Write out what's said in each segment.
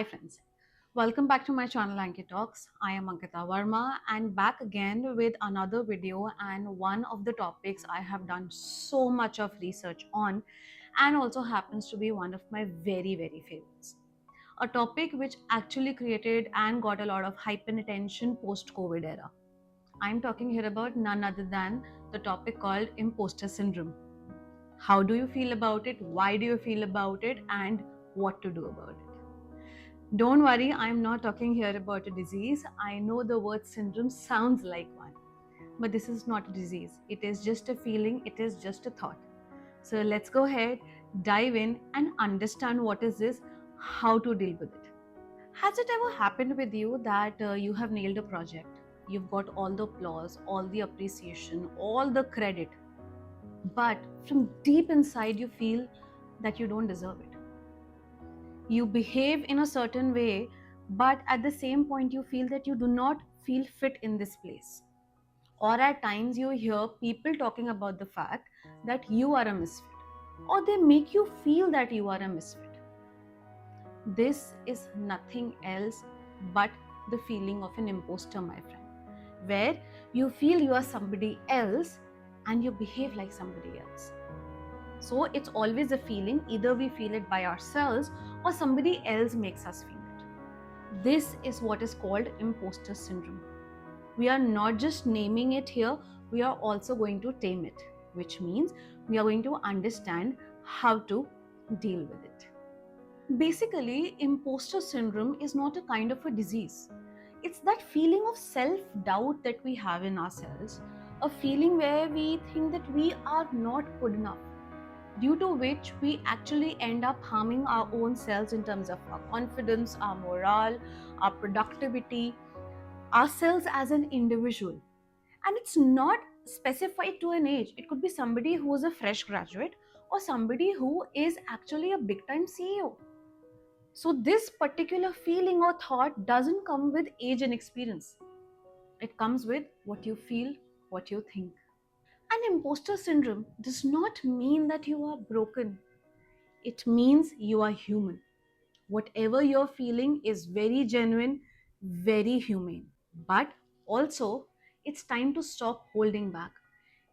Hi friends, welcome back to my channel Ankit Talks. I am Ankita Verma and back again with another video and one of the topics I have done so much of research on and also happens to be one of my very favorites. A topic which actually created and got a lot of hype and attention post-COVID era. I'm talking here about none other than the topic called imposter syndrome. How do you feel about it? Why do you feel about it? And what to do about it? Don't worry, I'm not talking here about a disease. I know the word syndrome sounds like one, but this is not a disease. It is just a feeling, it is just a thought. So let's go ahead, dive in, and understand what is this, how to deal with it. Has it ever happened with you that you have nailed a project? You've got all the applause, all the appreciation, all the credit, but from deep inside, you feel that you don't deserve it. You behave in a certain way, but at the same point you feel that you do not feel fit in this place, or at times you hear people talking about the fact that you are a misfit, or they make you feel that you are a misfit. This is nothing else but the feeling of an imposter, my friend, where you feel you are somebody else and you behave like somebody else. So it's always a feeling, either we feel it by ourselves or somebody else makes us feel it. This is what is called imposter syndrome. We are not just naming it here, we are also going to tame it, which means we are going to understand how to deal with it. Basically, imposter syndrome is not a kind of a disease. It's that feeling of self-doubt that we have in ourselves, a feeling where we think that we are not good enough, due to which we actually end up harming our own selves in terms of our confidence, our morale, our productivity, ourselves as an individual. And it's not specified to an age. It could be somebody who is a fresh graduate or somebody who is actually a big time CEO. So, this particular feeling or thought doesn't come with age and experience, it comes with what you feel, what you think. And imposter syndrome does not mean that you are broken. It means you are human. Whatever you're feeling is very genuine, very humane. But also, it's time to stop holding back.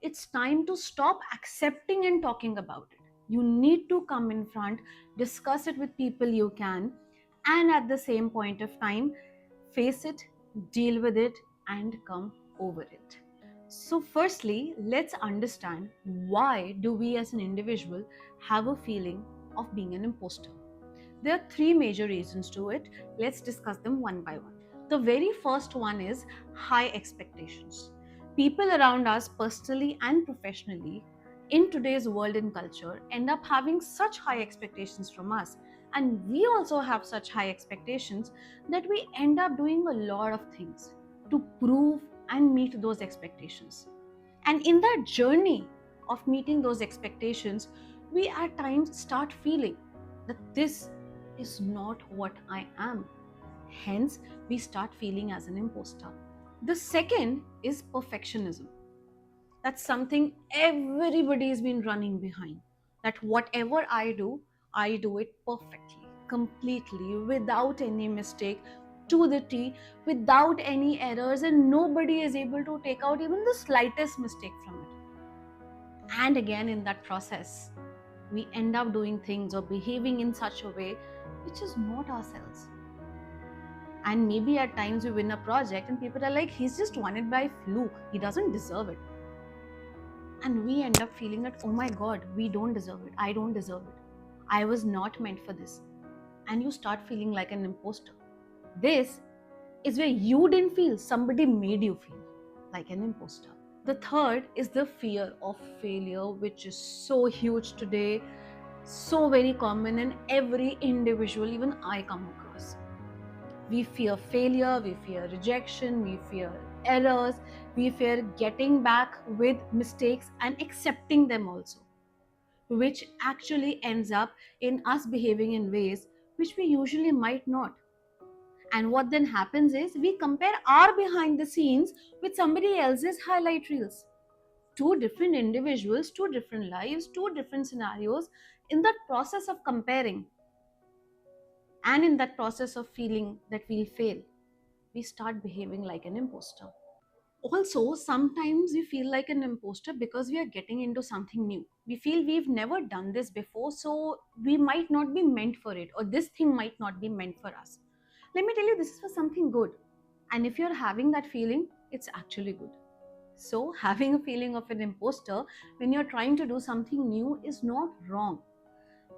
It's time to stop accepting and talking about it. You need to come in front, discuss it with people you can, and at the same point of time, face it, deal with it, and come over it. So, firstly, let's understand why do we as an individual have a feeling of being an imposter. There are three major reasons to it. Let's discuss them one by one. The very first one is high expectations. People around us, personally and professionally, in today's world and culture, end up having such high expectations from us. And we also have such high expectations that we end up doing a lot of things to prove and meet those expectations. And in that journey of meeting those expectations, we at times start feeling that this is not what I am. Hence, we start feeling as an imposter. The second is perfectionism. That's something everybody's been running behind. That whatever I do it perfectly, completely, without any mistake, to the T, without any errors, and nobody is able to take out even the slightest mistake from it. And again, in that process, we end up doing things or behaving in such a way which is not ourselves. And maybe at times we win a project and people are like, he's just won it by fluke, he doesn't deserve it. And we end up feeling that, oh my god, we don't deserve it, I don't deserve it, I was not meant for this. And you start feeling like an imposter. This is where you didn't feel, somebody made you feel like an imposter. The third is the fear of failure, which is so huge today, so very common in every individual, even I come across. We fear failure, we fear rejection, we fear errors, we fear getting back with mistakes and accepting them also, which actually ends up in us behaving in ways which we usually might not. And what then happens is we compare our behind the scenes with somebody else's highlight reels. Two different individuals, two different lives, two different scenarios. In that process of comparing, And in that process of feeling that we'll fail, we start behaving like an imposter. Also, sometimes we feel like an imposter because we are getting into something new. We feel we've never done this before, so we might not be meant for it, or this thing might not be meant for us. Let me tell you, this is for something good. And if you're having that feeling, it's actually good. So, having a feeling of an imposter when you're trying to do something new is not wrong,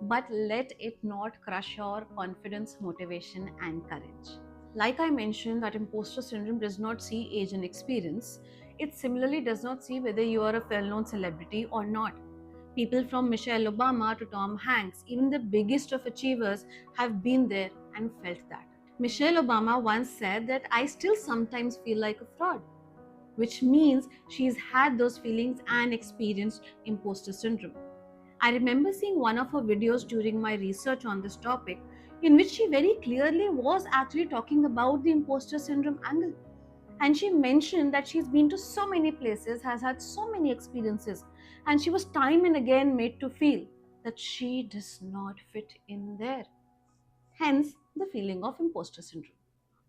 but let it not crush your confidence, motivation, and courage. Like I mentioned, that imposter syndrome does not see age and experience. It similarly does not see whether you are a well known celebrity or not. People from Michelle Obama to Tom Hanks, even the biggest of achievers, have been there and felt that. Michelle Obama once said that I still sometimes feel like a fraud, which means she's had those feelings and experienced imposter syndrome. I remember seeing one of her videos during my research on this topic, in which she very clearly was actually talking about the imposter syndrome angle. And she mentioned that she's been to so many places, has had so many experiences, and she was time and again made to feel that she does not fit in there. Hence, the feeling of imposter syndrome.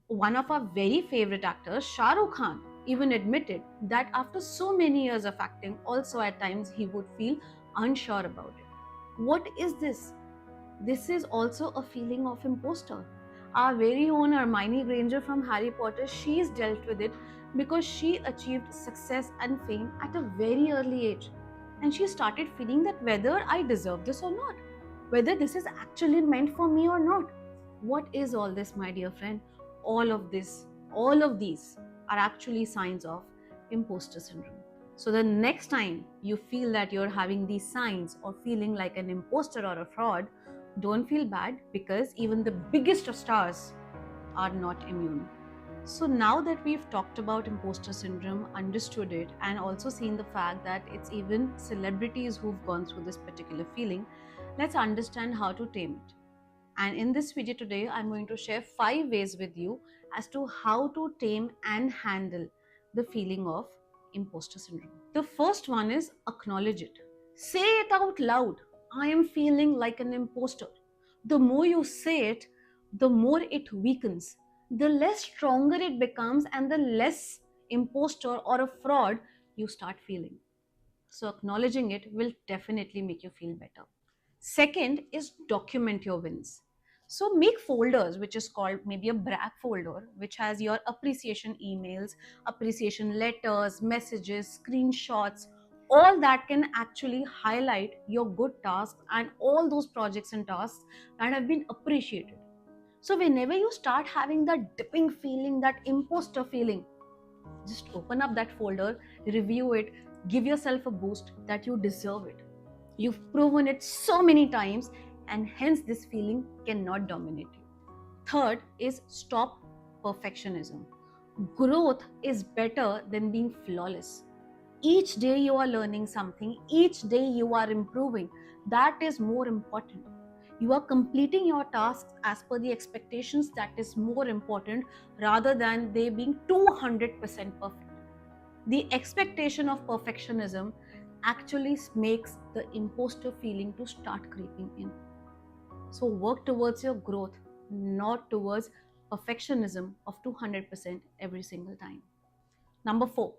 One of our very favorite actors, Shah Rukh Khan, even admitted that after so many years of acting, also at times he would feel unsure about it. What is this? This is also a feeling of imposter. Our very own Hermione Granger from Harry Potter, she's dealt with it because she achieved success and fame at a very early age. And she started feeling that whether I deserve this or not, whether this is actually meant for me or not. What is all this, my dear friend? All of this, all of these are actually signs of imposter syndrome. So the next time you feel that you're having these signs or feeling like an imposter or a fraud, don't feel bad, because even the biggest of stars are not immune. So now that we've talked about imposter syndrome, understood it, and also seen the fact that it's even celebrities who've gone through this particular feeling, let's understand how to tame it. And in this video today, I'm going to share 5 ways with you as to how to tame and handle the feeling of imposter syndrome. The first one is acknowledge it. Say it out loud. I am feeling like an imposter. The more you say it, the more it weakens. The less stronger it becomes, and the less imposter or a fraud you start feeling. So, acknowledging it will definitely make you feel better. Second is document your wins. So make folders, which is called maybe a brag folder, which has your appreciation emails, appreciation letters, messages, screenshots. All that can actually highlight your good tasks and all those projects and tasks that have been appreciated. So whenever you start having that dipping feeling, that imposter feeling, just open up that folder, review it, give yourself a boost that you deserve it. You've proven it so many times, and hence this feeling cannot dominate you. Third is stop perfectionism. Growth is better than being flawless. Each day you are learning something, each day you are improving. That is more important. You are completing your tasks as per the expectations, that is more important rather than they being 200% perfect. The expectation of perfectionism actually makes the imposter feeling to start creeping in. So work towards your growth, not towards perfectionism of 200% every single time. Number 4,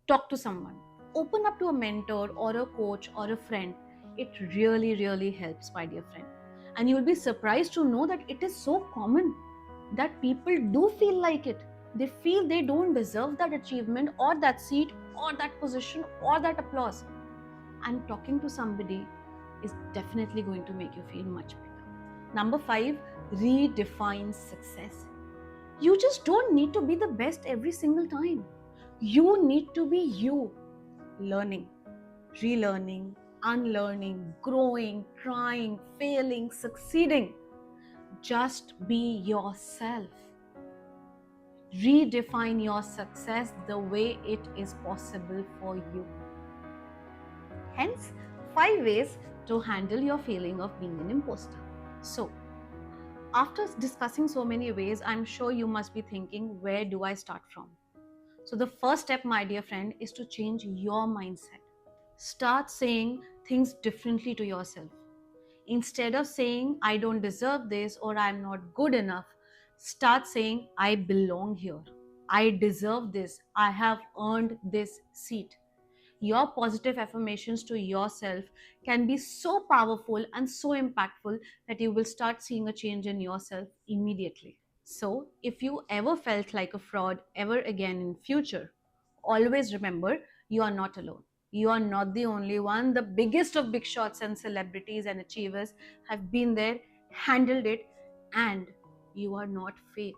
talk to someone. Open up to a mentor or a coach or a friend. It really, really helps, my dear friend. And you'll be surprised to know that it is so common that people do feel like it. They feel they don't deserve that achievement or that seat or that position or that applause. And talking to somebody is definitely going to make you feel much better. Number 5, redefine success. You just don't need to be the best every single time. You need to be you, learning, relearning, unlearning, growing, trying, failing, succeeding. Just be yourself. Redefine your success the way it is possible for you. Hence, 5 ways to handle your feeling of being an imposter. So, after discussing so many ways, I'm sure you must be thinking, where do I start from? So, the first step, my dear friend, is to change your mindset. Start saying things differently to yourself. Instead of saying, I don't deserve this or I'm not good enough, start saying, I belong here. I deserve this. I have earned this seat. Your positive affirmations to yourself can be so powerful and so impactful that you will start seeing a change in yourself immediately. So, if you ever felt like a fraud ever again in future, always remember you are not alone. You are not the only one. The biggest of big shots and celebrities and achievers have been there, handled it, and you are not fake.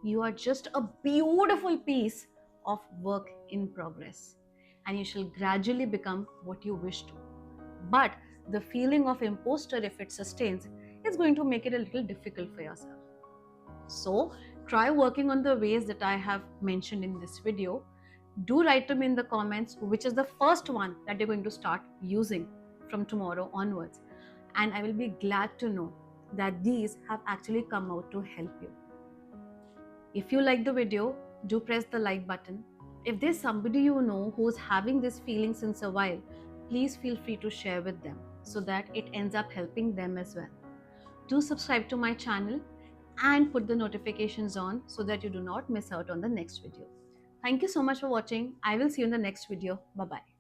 You are just a beautiful piece of work in progress, and you shall gradually become what you wish to. But the feeling of imposter, if it sustains, is going to make it a little difficult for yourself. So try working on the ways that I have mentioned in this video. Do write to me in the comments which is the first one that you're going to start using from tomorrow onwards. And I will be glad to know that these have actually come out to help you. If you like the video, do press the like button. If there's somebody you know who's having this feeling since a while, please feel free to share with them so that it ends up helping them as well. Do subscribe to my channel and put the notifications on so that you do not miss out on the next video. Thank you so much for watching. I will see you in the next video. Bye bye.